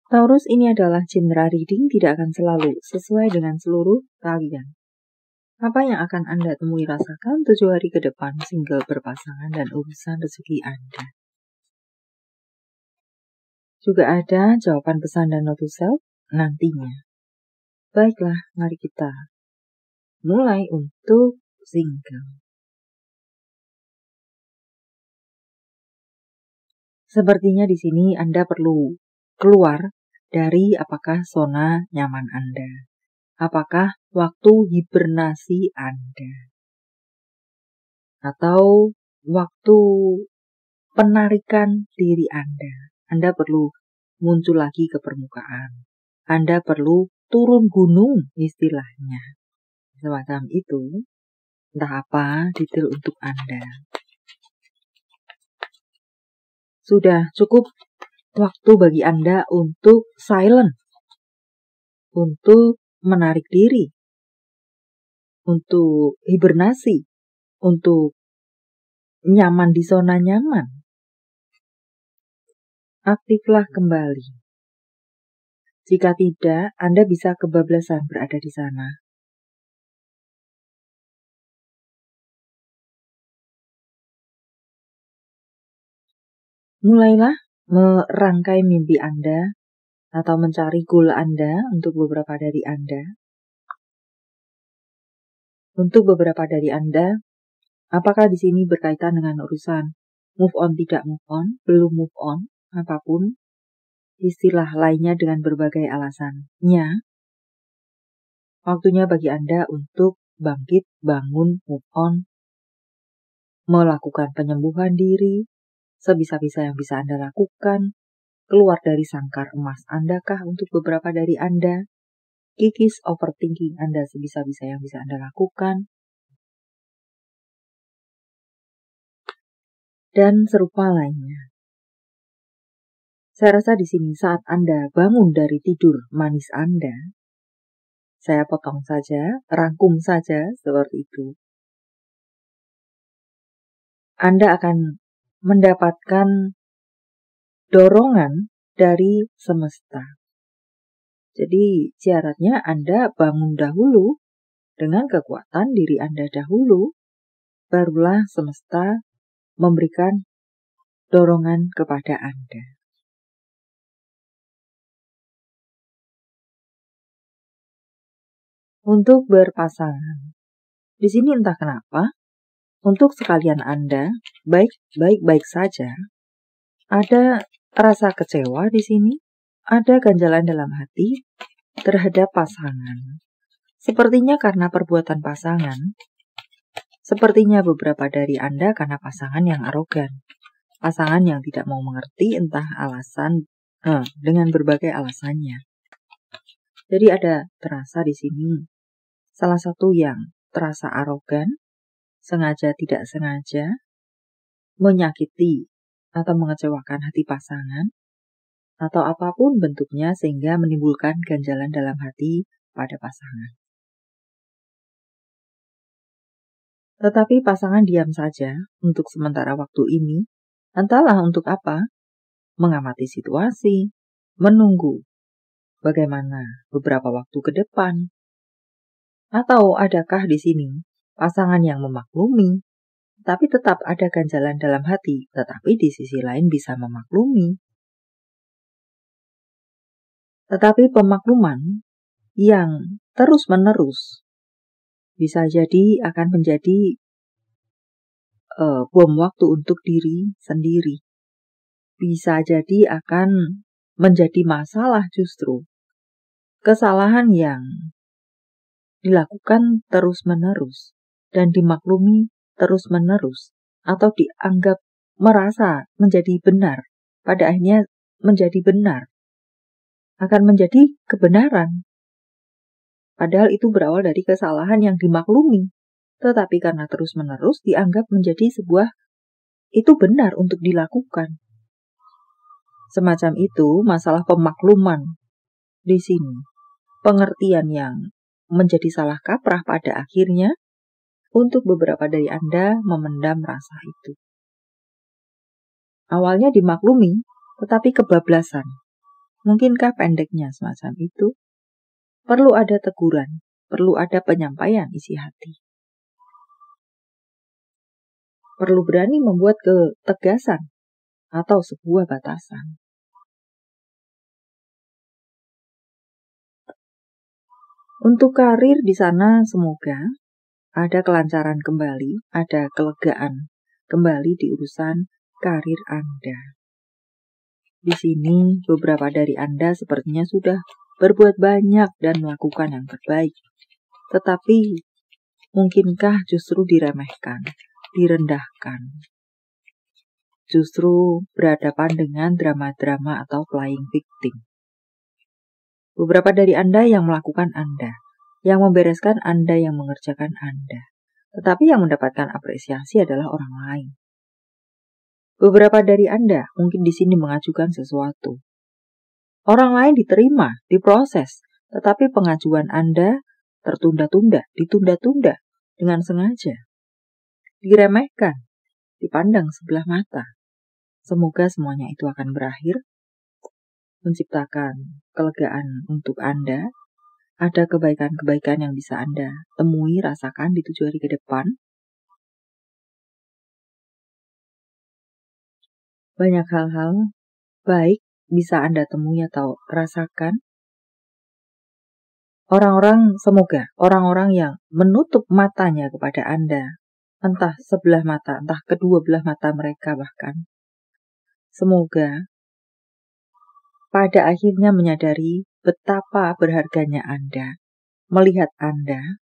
Taurus, ini adalah general reading, tidak akan selalu sesuai dengan seluruh kalian. Apa yang akan Anda temui rasakan 7 hari ke depan, single, berpasangan, dan urusan rezeki Anda. Juga ada jawaban pesan dan note to self nantinya. Baiklah, mari kita mulai untuk single. Sepertinya di sini Anda perlu keluar dari apakah zona nyaman Anda. Apakah waktu hibernasi Anda. Atau waktu penarikan diri Anda. Anda perlu muncul lagi ke permukaan. Anda perlu turun gunung istilahnya. Semacam itu. Entah apa detail untuk Anda. Sudah cukup waktu bagi Anda untuk silent. Untuk menarik diri. Untuk hibernasi. Untuk nyaman di zona nyaman. Aktiflah kembali. Jika tidak, Anda bisa kebablasan berada di sana. Mulailah merangkai mimpi Anda atau mencari goal Anda untuk beberapa dari Anda. Untuk beberapa dari Anda, apakah di sini berkaitan dengan urusan move on, tidak move on, belum move on, apapun istilah lainnya dengan berbagai alasannya. Waktunya bagi Anda untuk bangkit, bangun, move on, melakukan penyembuhan diri, sebisa-bisa yang bisa Anda lakukan, keluar dari sangkar emas Anda kah untuk beberapa dari Anda, kikis overthinking Anda sebisa-bisa yang bisa Anda lakukan, dan serupa lainnya. Saya rasa di sini saat Anda bangun dari tidur manis Anda, saya potong saja, rangkum saja seperti itu. Anda akan mendapatkan dorongan dari semesta. Jadi syaratnya Anda bangun dahulu dengan kekuatan diri Anda dahulu, barulah semesta memberikan dorongan kepada Anda. Untuk berpasangan, di sini entah kenapa, untuk sekalian Anda, baik saja, ada rasa kecewa di sini, ada ganjalan dalam hati terhadap pasangan. Sepertinya karena perbuatan pasangan, sepertinya beberapa dari Anda karena pasangan yang arogan, pasangan yang tidak mau mengerti entah alasan, dengan berbagai alasannya. Jadi ada terasa di sini salah satu yang terasa arogan, sengaja tidak sengaja, menyakiti atau mengecewakan hati pasangan, atau apapun bentuknya sehingga menimbulkan ganjalan dalam hati pada pasangan. Tetapi pasangan diam saja untuk sementara waktu ini, entahlah untuk apa, mengamati situasi, menunggu bagaimana beberapa waktu ke depan. Atau adakah di sini pasangan yang memaklumi, tapi tetap ada ganjalan dalam hati, tetapi di sisi lain bisa memaklumi. Tetapi pemakluman yang terus-menerus bisa jadi akan menjadi bom waktu untuk diri sendiri. Bisa jadi akan menjadi masalah justru. Kesalahan yang dilakukan terus-menerus dan dimaklumi terus-menerus atau dianggap merasa menjadi benar, pada akhirnya menjadi benar, akan menjadi kebenaran. Padahal itu berawal dari kesalahan yang dimaklumi, tetapi karena terus-menerus dianggap menjadi sebuah itu benar untuk dilakukan. Semacam itu masalah pemakluman di sini. Pengertian yang menjadi salah kaprah pada akhirnya untuk beberapa dari Anda memendam rasa itu. Awalnya dimaklumi, tetapi kebablasan. Mungkinkah pendeknya semacam itu? Perlu ada teguran, perlu ada penyampaian isi hati. Perlu berani membuat ketegasan atau sebuah batasan. Untuk karir di sana semoga ada kelancaran kembali, ada kelegaan kembali di urusan karir Anda. Di sini beberapa dari Anda sepertinya sudah berbuat banyak dan melakukan yang terbaik. Tetapi mungkinkah justru diremehkan, direndahkan? Justru berhadapan dengan drama-drama atau playing victim. Beberapa dari Anda yang melakukan Anda, yang membereskan Anda, yang mengerjakan Anda. Tetapi yang mendapatkan apresiasi adalah orang lain. Beberapa dari Anda mungkin di sini mengajukan sesuatu. Orang lain diterima, diproses, tetapi pengajuan Anda tertunda-tunda, ditunda-tunda dengan sengaja. Diremehkan, dipandang sebelah mata. Semoga semuanya itu akan berakhir, menciptakan kelegaan untuk Anda. Ada kebaikan-kebaikan yang bisa Anda temui, rasakan di 7 hari ke depan. Banyak hal-hal baik bisa Anda temui atau rasakan. Semoga orang-orang yang menutup matanya kepada Anda, entah sebelah mata, entah kedua belah mata mereka bahkan, semoga pada akhirnya menyadari betapa berharganya Anda, melihat Anda,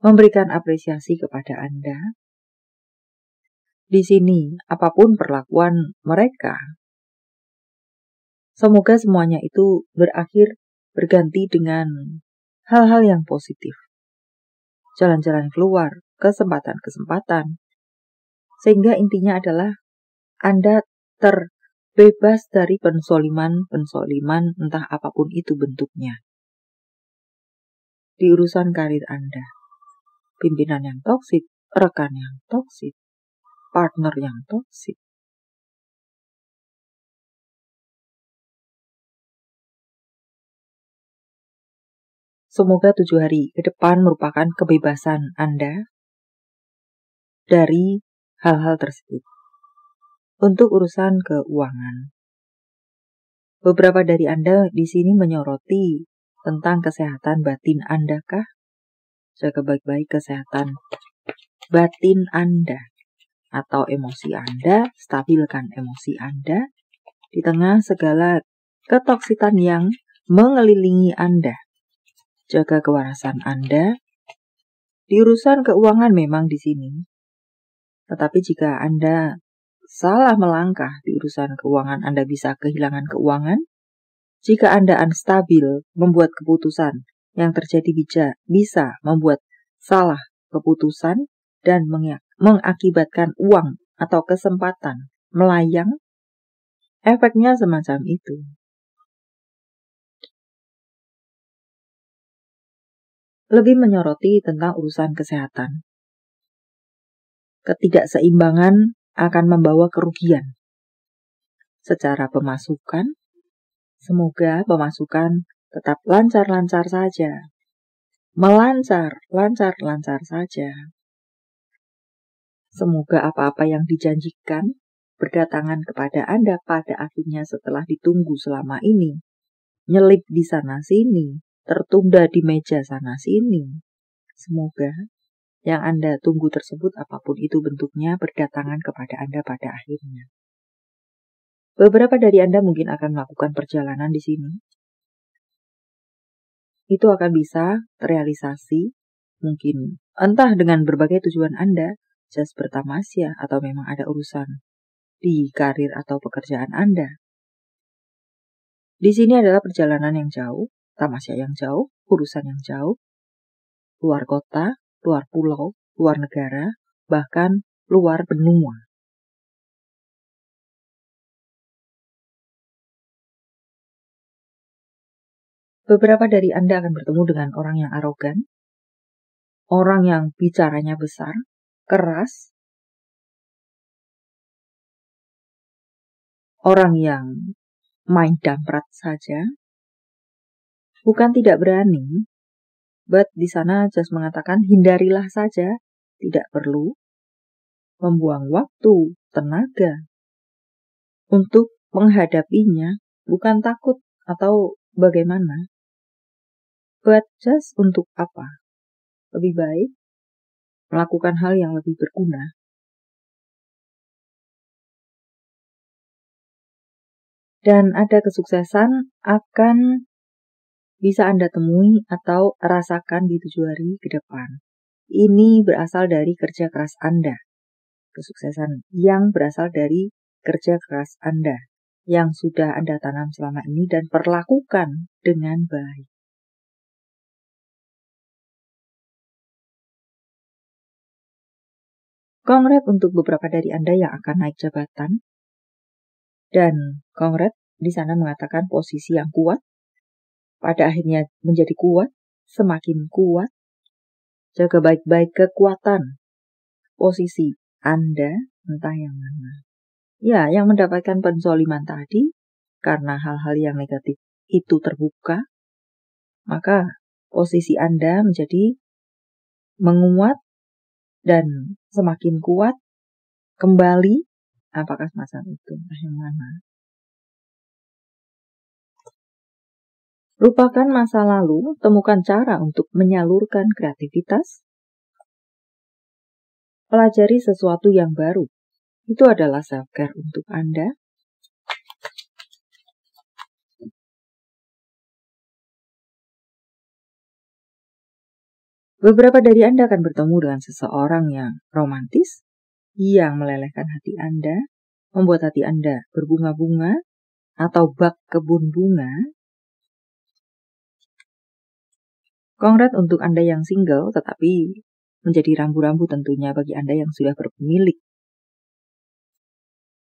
memberikan apresiasi kepada Anda. Di sini, apapun perlakuan mereka, semoga semuanya itu berakhir berganti dengan hal-hal yang positif. Jalan-jalan keluar, kesempatan-kesempatan. Sehingga intinya adalah Anda terbebas dari pensoliman entah apapun itu bentuknya. Di urusan karir Anda, pimpinan yang toksik, rekan yang toksik, partner yang toksik. Semoga 7 hari ke depan merupakan kebebasan Anda dari hal-hal tersebut. Untuk urusan keuangan, beberapa dari Anda di sini menyoroti tentang kesehatan batin Anda kah? Jaga baik-baik kesehatan batin Anda atau emosi Anda, stabilkan emosi Anda di tengah segala ketoksikan yang mengelilingi Anda. Jaga kewarasan Anda. Di urusan keuangan memang di sini. Tetapi jika Anda salah melangkah di urusan keuangan, Anda bisa kehilangan keuangan. Jika Anda unstabil membuat keputusan, yang terjadi bisa membuat salah keputusan dan mengakibatkan uang atau kesempatan melayang. Efeknya semacam itu. Lebih menyoroti tentang urusan kesehatan. Ketidakseimbangan akan membawa kerugian. Secara pemasukan, semoga pemasukan tetap lancar-lancar saja. Lancar saja. Semoga apa-apa yang dijanjikan berdatangan kepada Anda pada akhirnya setelah ditunggu selama ini. Nyelip di sana-sini, tertunda di meja sana-sini. Semoga yang Anda tunggu tersebut, apapun itu bentuknya, berdatangan kepada Anda pada akhirnya. Beberapa dari Anda mungkin akan melakukan perjalanan di sini. Itu akan bisa terrealisasi, mungkin entah dengan berbagai tujuan Anda, just bertamasya, atau memang ada urusan di karir atau pekerjaan Anda. Di sini adalah perjalanan yang jauh, tamasya yang jauh, urusan yang jauh, luar kota, luar pulau, luar negara, bahkan luar benua. Beberapa dari Anda akan bertemu dengan orang yang arogan, orang yang bicaranya besar, keras, orang yang main damprat saja. Bukan tidak berani, but di sana just mengatakan hindarilah saja, tidak perlu membuang waktu, tenaga untuk menghadapinya, bukan takut atau bagaimana, but just untuk apa? Lebih baik melakukan hal yang lebih berguna. Dan ada kesuksesan akan bisa Anda temui atau rasakan di 7 hari ke depan. Ini berasal dari kerja keras Anda. Kesuksesan yang berasal dari kerja keras Anda yang sudah Anda tanam selama ini dan perlakukan dengan baik. Kongrat untuk beberapa dari Anda yang akan naik jabatan. Dan kongrat di sana mengatakan posisi yang kuat, pada akhirnya menjadi kuat, semakin kuat. Jaga baik-baik kekuatan posisi Anda, entah yang mana. Ya, yang mendapatkan penzoliman tadi, karena hal-hal yang negatif itu terbuka, maka posisi Anda menjadi menguat dan semakin kuat kembali. Apakah semacam itu? Entah yang mana. Lupakan masa lalu, temukan cara untuk menyalurkan kreativitas. Pelajari sesuatu yang baru. Itu adalah self-care untuk Anda. Beberapa dari Anda akan bertemu dengan seseorang yang romantis, yang melelehkan hati Anda, membuat hati Anda berbunga-bunga, atau bak kebun bunga. Kongrat untuk Anda yang single, tetapi menjadi rambu-rambu tentunya bagi Anda yang sudah berpemilik.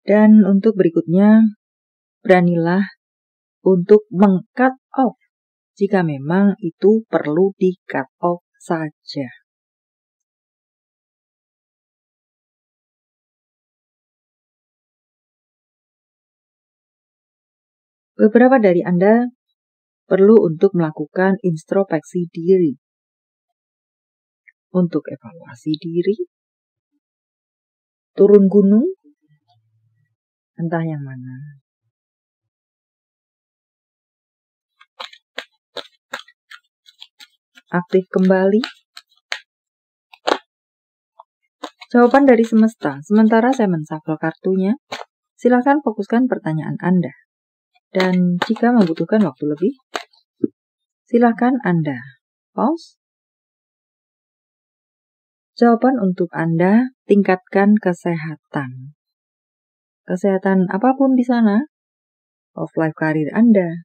Dan untuk berikutnya, beranilah untuk meng-cut off jika memang itu perlu di-cut off saja. Beberapa dari Anda perlu untuk melakukan introspeksi diri, untuk evaluasi diri, turun gunung, entah yang mana. Aktif kembali. Jawaban dari semesta. Sementara saya menshuffle kartunya, silakan fokuskan pertanyaan Anda. Dan jika membutuhkan waktu lebih, silakan Anda pause. Jawaban untuk Anda, tingkatkan kesehatan. Kesehatan apapun di sana, of life karir Anda,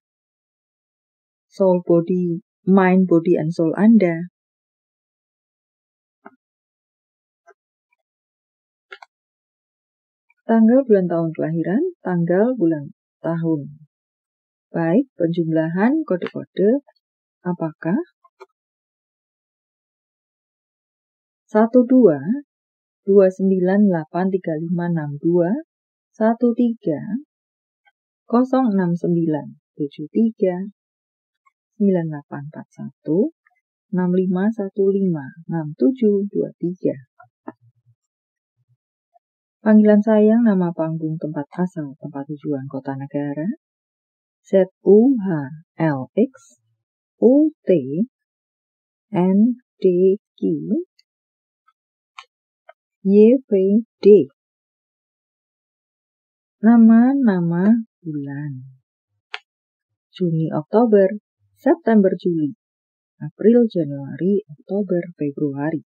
soul body, mind body and soul Anda. Tanggal, bulan, tahun kelahiran, tanggal, bulan, tahun. Baik, penjumlahan kode-kode apakah 12 298562 13 069 73 9841 6515 6723. Panggilan sayang, nama panggung, tempat asal, tempat tujuan, kota, negara. ZUHLX UTNDQ YVD. Nama-nama bulan. Juni, Oktober, September, Juli, April, Januari, Oktober, Februari.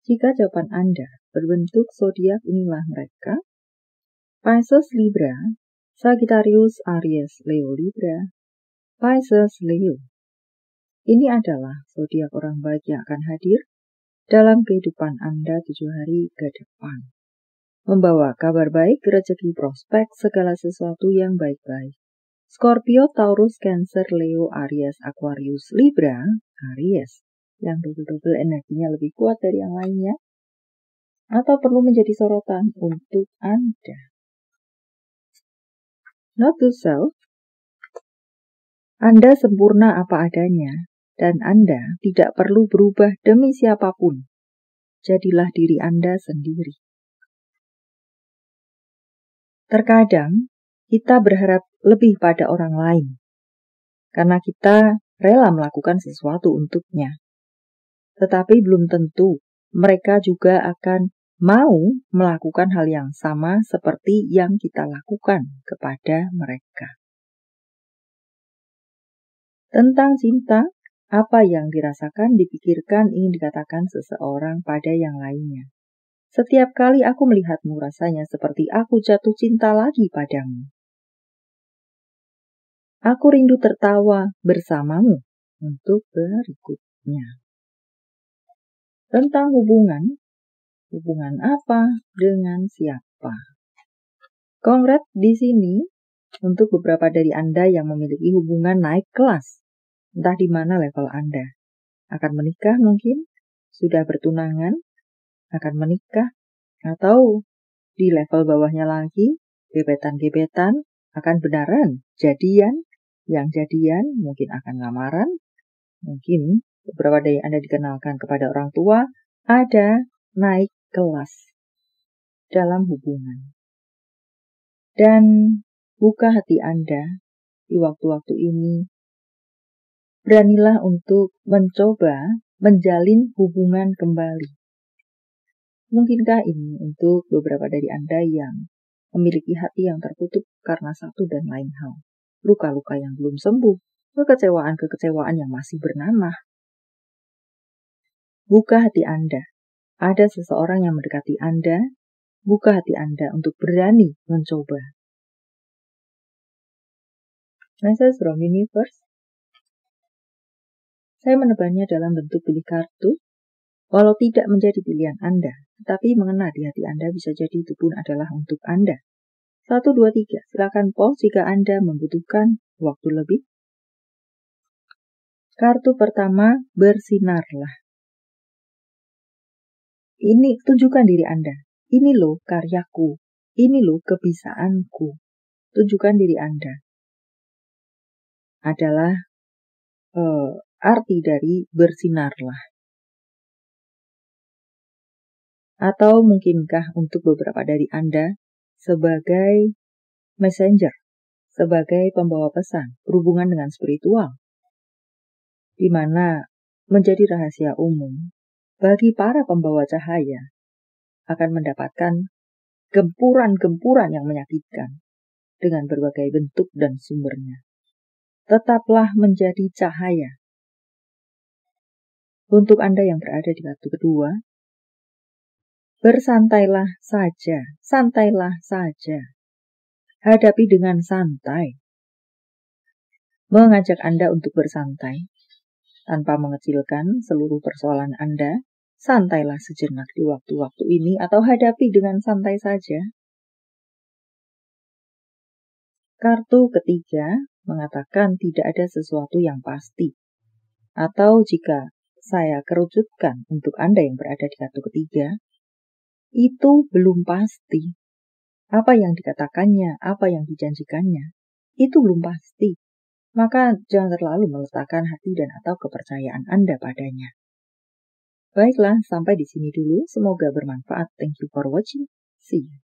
Jika jawaban Anda berbentuk zodiak, inilah mereka: Pisces, Libra, Sagittarius, Aries, Leo, Libra, Pisces, Leo. Ini adalah zodiak orang baik yang akan hadir dalam kehidupan Anda 7 hari ke depan. Membawa kabar baik, rezeki, prospek, segala sesuatu yang baik-baik. Scorpio, Taurus, Cancer, Leo, Aries, Aquarius, Libra, Aries. Yang double-double energinya lebih kuat dari yang lainnya, atau perlu menjadi sorotan untuk Anda. Not to self. Anda sempurna apa adanya, dan Anda tidak perlu berubah demi siapapun. Jadilah diri Anda sendiri. Terkadang, kita berharap lebih pada orang lain, karena kita rela melakukan sesuatu untuknya. Tetapi belum tentu mereka juga akan mau melakukan hal yang sama seperti yang kita lakukan kepada mereka. Tentang cinta, apa yang dirasakan, dipikirkan, ingin dikatakan seseorang pada yang lainnya. Setiap kali aku melihatmu, rasanya seperti aku jatuh cinta lagi padamu. Aku rindu tertawa bersamamu untuk berikutnya. Tentang hubungan apa dengan siapa? Kongrat di sini untuk beberapa dari Anda yang memiliki hubungan naik kelas. Entah di mana level Anda. Akan menikah mungkin, sudah bertunangan, akan menikah, atau di level bawahnya lagi, gebetan-gebetan, akan beneran jadian, yang jadian mungkin akan lamaran, mungkin beberapa dari Anda dikenalkan kepada orang tua, ada naik kelas dalam hubungan. Dan buka hati Anda di waktu-waktu ini. Beranilah untuk mencoba menjalin hubungan kembali. Mungkinkah ini untuk beberapa dari Anda yang memiliki hati yang tertutup karena satu dan lain hal? Luka-luka yang belum sembuh, kekecewaan-kekecewaan yang masih bernanah. Buka hati Anda. Ada seseorang yang mendekati Anda. Buka hati Anda untuk berani mencoba. Message from Universe. Saya menebannya dalam bentuk pilih kartu, walau tidak menjadi pilihan Anda, tetapi mengena di hati Anda bisa jadi itu pun adalah untuk Anda. 1, 2, 3, silakan pause jika Anda membutuhkan waktu lebih. Kartu pertama, bersinarlah. Ini tunjukkan diri Anda. Ini loh karyaku. Ini loh kebisaanku. Tunjukkan diri Anda. Adalah arti dari bersinarlah. Atau mungkinkah untuk beberapa dari Anda sebagai messenger, sebagai pembawa pesan berhubungan dengan spiritual, di mana menjadi rahasia umum bagi para pembawa cahaya akan mendapatkan gempuran-gempuran yang menyakitkan dengan berbagai bentuk dan sumbernya. Tetaplah menjadi cahaya. Untuk Anda yang berada di kartu kedua, bersantailah saja, santailah saja. Hadapi dengan santai. Mengajak Anda untuk bersantai, tanpa mengecilkan seluruh persoalan Anda, santailah sejenak di waktu-waktu ini atau hadapi dengan santai saja. Kartu ketiga mengatakan tidak ada sesuatu yang pasti. Atau jika saya kerucutkan untuk Anda yang berada di kartu ketiga, itu belum pasti. Apa yang dikatakannya, apa yang dijanjikannya, itu belum pasti. Maka jangan terlalu meletakkan hati dan atau kepercayaan Anda padanya. Baiklah, sampai di sini dulu. Semoga bermanfaat. Thank you for watching. See you.